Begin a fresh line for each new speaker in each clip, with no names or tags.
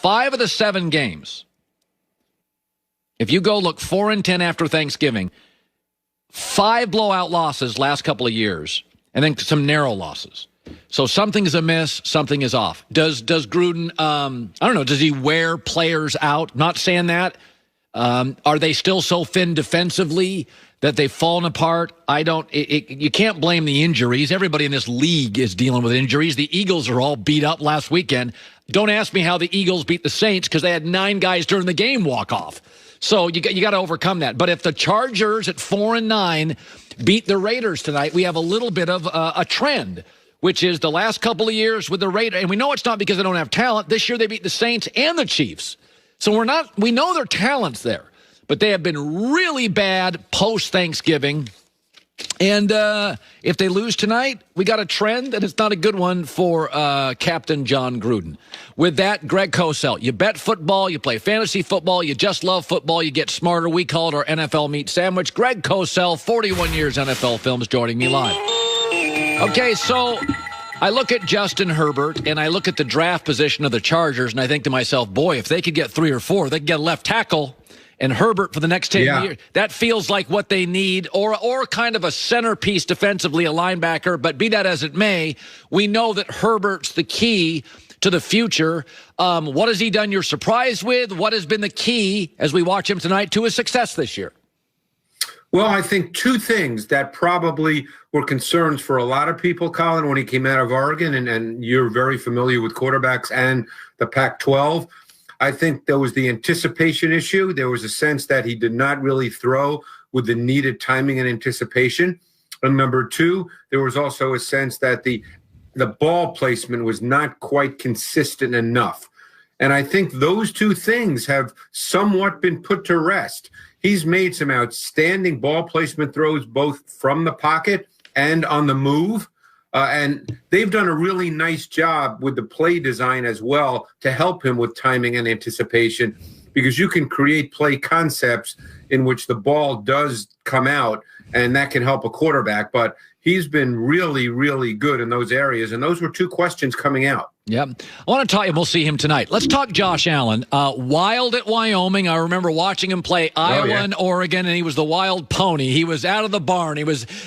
5 of the 7 games, if you go look 4-10 after Thanksgiving, 5 blowout losses last couple of years, and then some narrow losses. So something is amiss, something is off. Does Gruden, I don't know, does he wear players out? Not saying that. Are they still so thin defensively that they've fallen apart? You can't blame the injuries. Everybody in this league is dealing with injuries. The Eagles are all beat up last weekend. Don't ask me how the Eagles beat the Saints because they had 9 guys during the game walk off. So you got to overcome that. But if the Chargers at 4-9 beat the Raiders tonight, we have a little bit of a trend, which is the last couple of years with the Raiders. And we know it's not because they don't have talent. This year they beat the Saints and the Chiefs. So we know their talent's there, but they have been really bad post-Thanksgiving. And if they lose tonight, we got a trend, and it's not a good one for Captain John Gruden. With that, Gregg Cosell, you bet football, you play fantasy football, you just love football, you get smarter. We call it our NFL meat sandwich. Gregg Cosell, 41 years NFL Films, joining me live. Okay, so I look at Justin Herbert, and I look at the draft position of the Chargers, and I think to myself, boy, if they could get 3 or 4, they could get a left tackle and Herbert for the next 10 years. That feels like what they need, or kind of a centerpiece defensively, a linebacker. But be that as it may, we know that Herbert's the key to the future. What has he done you're surprised with? What has been the key, as we watch him tonight, to his success this year?
Well, I think 2 things that probably were concerns for a lot of people, Colin, when he came out of Oregon, and you're very familiar with quarterbacks and the Pac-12. I think there was the anticipation issue. There was a sense that he did not really throw with the needed timing and anticipation. And number 2, there was also a sense that the ball placement was not quite consistent enough. And I think those 2 things have somewhat been put to rest. He's made some outstanding ball placement throws, both from the pocket and on the move. And they've done a really nice job with the play design as well to help him with timing and anticipation, because you can create play concepts in which the ball does come out, and that can help a quarterback. But he's been really, really good in those areas. And those were 2 questions coming out.
Yep. I want to talk, and we'll see him tonight. Let's talk Josh Allen. Wild at Wyoming. I remember watching him play Iowa and Oregon, and he was the wild pony. He was out of the barn.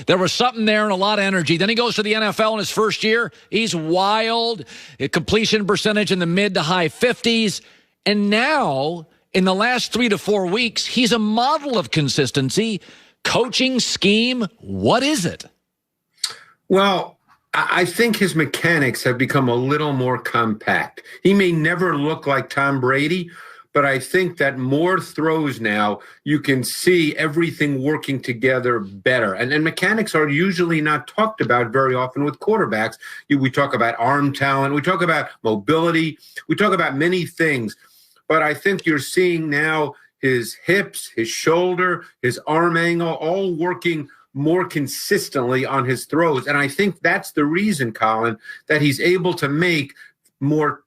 There was something there and a lot of energy. Then he goes to the NFL in his first year. He's wild. A completion percentage in the mid to high 50s. And now, in the last 3 to 4 weeks, he's a model of consistency. Coaching, scheme, what is it?
Well, I think his mechanics have become a little more compact. He may never look like Tom Brady, but I think that more throws now, you can see everything working together better. And mechanics are usually not talked about very often with quarterbacks. We talk about arm talent. We talk about mobility. We talk about many things. But I think you're seeing now his hips, his shoulder, his arm angle, all working more consistently on his throws. And I think that's the reason, Colin, that he's able to make more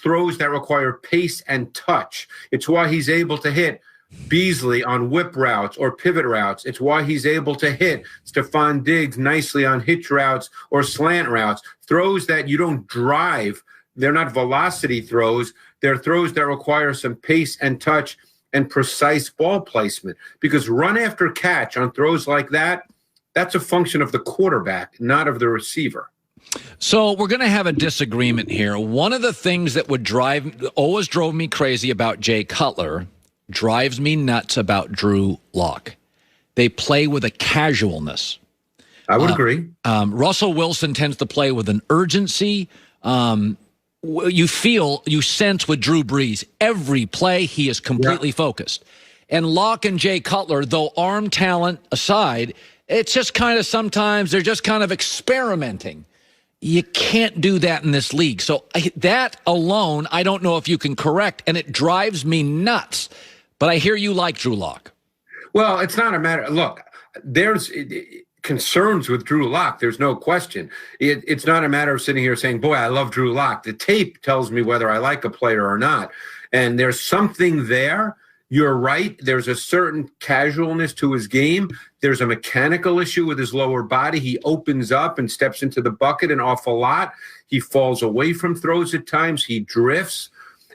throws that require pace and touch. It's why he's able to hit Beasley on whip routes or pivot routes. It's why he's able to hit Stephon Diggs nicely on hitch routes or slant routes. Throws that you don't drive. They're not velocity throws. They're throws that require some pace and touch and precise ball placement. Because run after catch on throws like that, that's a function of the quarterback, not of the receiver.
So we're going to have a disagreement here. One of the things that always drove me crazy about Jay Cutler drives me nuts about Drew Lock. They play with a casualness.
I would agree.
Russell Wilson tends to play with an urgency. You sense with Drew Brees, every play he is completely focused. And Locke and Jay Cutler, though arm talent aside, it's just kind of sometimes they're just kind of experimenting. You can't do that in this league. So that alone, I don't know if you can correct, and it drives me nuts. But I hear you like Drew Lock.
Well, it's not a matter. Look, there's concerns with Drew Lock. There's no question. It's not a matter of sitting here saying, boy, I love Drew Lock. The tape tells me whether I like a player or not. And there's something there. You're right. There's a certain casualness to his game. There's a mechanical issue with his lower body. He opens up and steps into the bucket an awful lot. He falls away from throws at times. He drifts.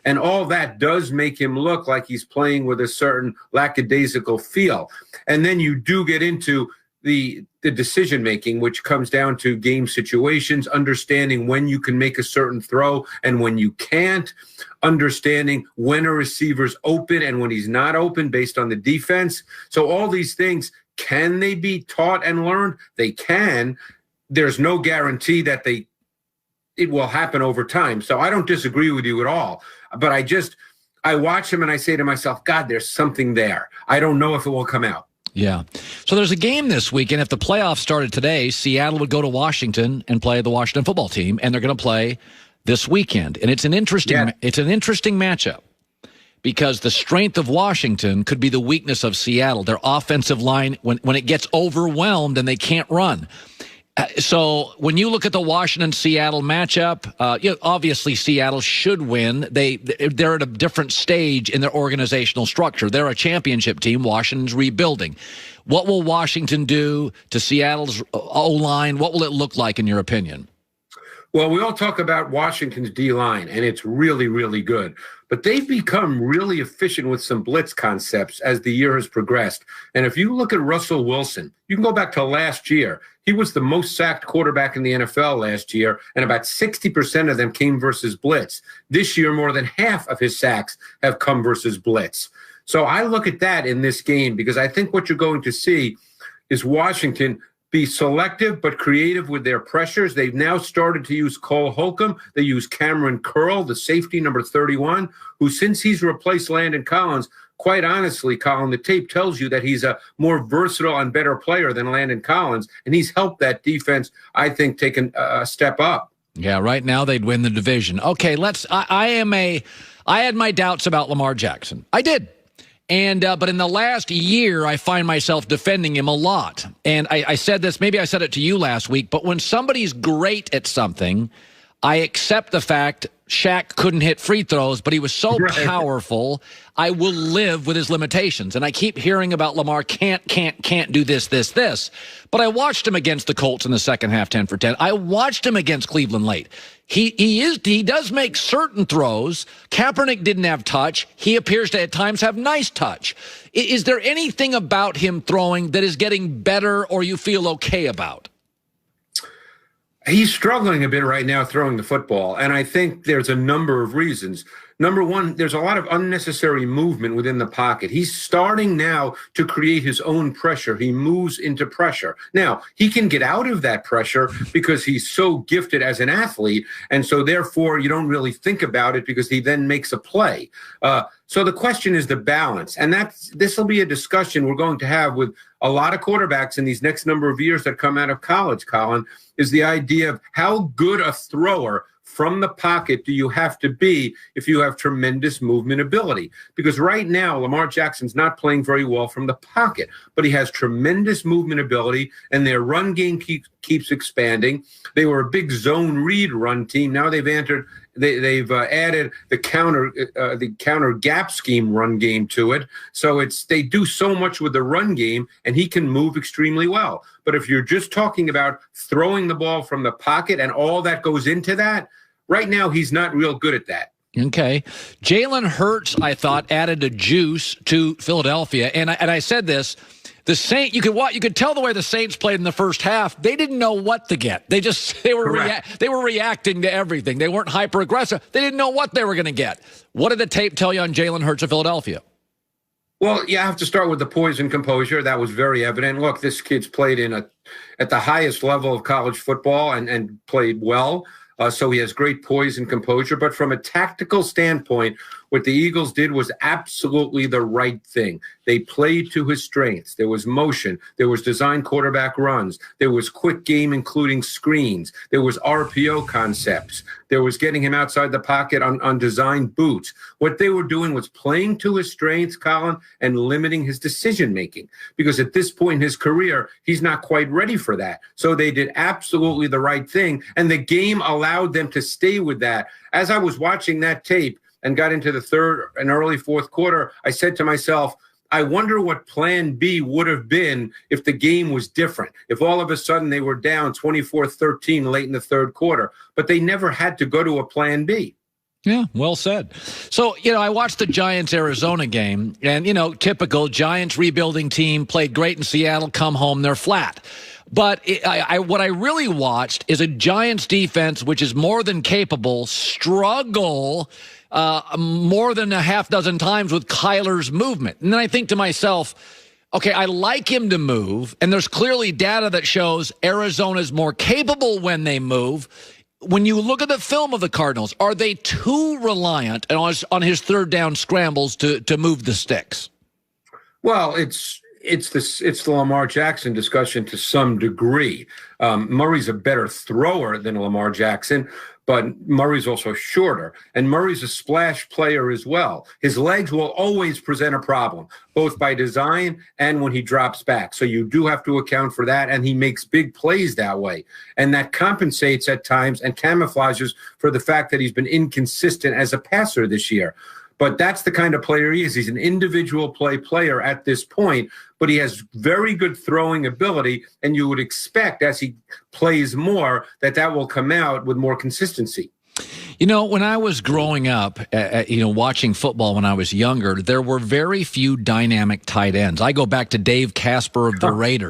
And all that does make him look like he's playing with a certain lackadaisical feel. And then you do get into the decision making, which comes down to game situations, understanding when you can make a certain throw and when you can't, understanding when a receiver's open and when he's not open based on the defense. So all these things, can they be taught and learned? They can. There's no guarantee that it will happen over time. So I don't disagree with you at all. But I watch him and I say to myself, God, there's something there. I don't know if it will come out.
Yeah. So there's a game this weekend. If the playoffs started today, Seattle would go to Washington and play the Washington football team, and they're going to play this weekend. And it's an interesting matchup because the strength of Washington could be the weakness of Seattle. Their offensive line, when it gets overwhelmed and they can't run. So when you look at the Washington-Seattle matchup, obviously Seattle should win. They're at a different stage in their organizational structure. They're a championship team. Washington's rebuilding. What will Washington do to Seattle's O-line? What will it look like, in your opinion?
Well, we all talk about Washington's D-line, and it's really, really good. But they've become really efficient with some blitz concepts as the year has progressed. And if you look at Russell Wilson, you can go back to last year. He was the most sacked quarterback in the NFL last year, and about 60% of them came versus blitz. This year, more than half of his sacks have come versus blitz. So I look at that in this game because I think what you're going to see is Washington be selective but creative with their pressures. They've now started to use Cole Holcomb. They use Cameron Curl, the safety number 31, who since he's replaced Landon Collins, quite honestly, Colin, the tape tells you that he's a more versatile and better player than Landon Collins, and he's helped that defense, I think, take a step up.
Yeah, right now they'd win the division. Okay, I had my doubts about Lamar Jackson. I did. And but in the last year, I find myself defending him a lot. And I said this, maybe I said it to you last week, but when somebody's great at something, I accept the fact Shaq couldn't hit free throws, but he was so powerful, I will live with his limitations. And I keep hearing about Lamar can't do this. But I watched him against the Colts in the second half, 10 for 10. I watched him against Cleveland late. He does make certain throws. Kaepernick didn't have touch. He appears to at times have nice touch. Is there anything about him throwing that is getting better or you feel okay about?
He's struggling a bit right now throwing the football, and I think there's a number of reasons. Number one, there's a lot of unnecessary movement within the pocket. He's starting now to create his own pressure. He moves into pressure. Now, he can get out of that pressure because he's so gifted as an athlete, and so therefore you don't really think about it because he then makes a play. So the question is the balance, and this will be a discussion we're going to have with a lot of quarterbacks in these next number of years that come out of college, Colin, is the idea of how good a thrower from the pocket do you have to be if you have tremendous movement ability? Because right now, Lamar Jackson's not playing very well from the pocket, but he has tremendous movement ability, and their run game keeps expanding. They were a big zone read run team. Now they've added the counter gap scheme run game to it. So they do so much with the run game, and he can move extremely well. But if you're just talking about throwing the ball from the pocket and all that goes into that, right now he's not real good at that.
Okay. Jalen Hurts, I thought, added a juice to Philadelphia. And I said this, the Saints, you could tell the way the Saints played in the first half. They didn't know what to get. They were reacting to everything. They weren't hyper aggressive. They didn't know what they were going to get. What did the tape tell you on Jalen Hurts of Philadelphia?
Well, you have to start with the poise and composure. That was very evident. Look, this kid's played at the highest level of college football and played well. So he has great poise and composure. But from a tactical standpoint, what the Eagles did was absolutely the right thing. They played to his strengths. There was motion. There was design quarterback runs. There was quick game, including screens. There was RPO concepts. There was getting him outside the pocket on design boots. What they were doing was playing to his strengths, Colin, and limiting his decision-making. Because at this point in his career, he's not quite ready for that. So they did absolutely the right thing. And the game allowed them to stay with that. As I was watching that tape, and got into the third and early fourth quarter, I said to myself, I wonder what plan B would have been if the game was different, if all of a sudden they were down 24-13 late in the third quarter. But they never had to go to a plan B.
Yeah, well said. So, I watched the Giants-Arizona game, and, typical Giants rebuilding team, played great in Seattle, come home, they're flat. But what I really watched is a Giants defense, which is more than capable, struggle more than a half dozen times with Kyler's movement. And then I think to myself, okay, I like him to move, and there's clearly data that shows Arizona's more capable when they move. When you look at the film of the Cardinals, are they too reliant on his third down scrambles to move the sticks?
Well, it's the Lamar Jackson discussion to some degree. Murray's a better thrower than Lamar Jackson, but Murray's also shorter. And Murray's a splash player as well. His legs will always present a problem, both by design and when he drops back. So you do have to account for that, and he makes big plays that way. And that compensates at times and camouflages for the fact that he's been inconsistent as a passer this year. But that's the kind of player he is. He's an individual player at this point, but he has very good throwing ability, and you would expect as he plays more that will come out with more consistency.
When I was growing up, watching football when I was younger, there were very few dynamic tight ends. I go back to Dave Casper of the Raiders.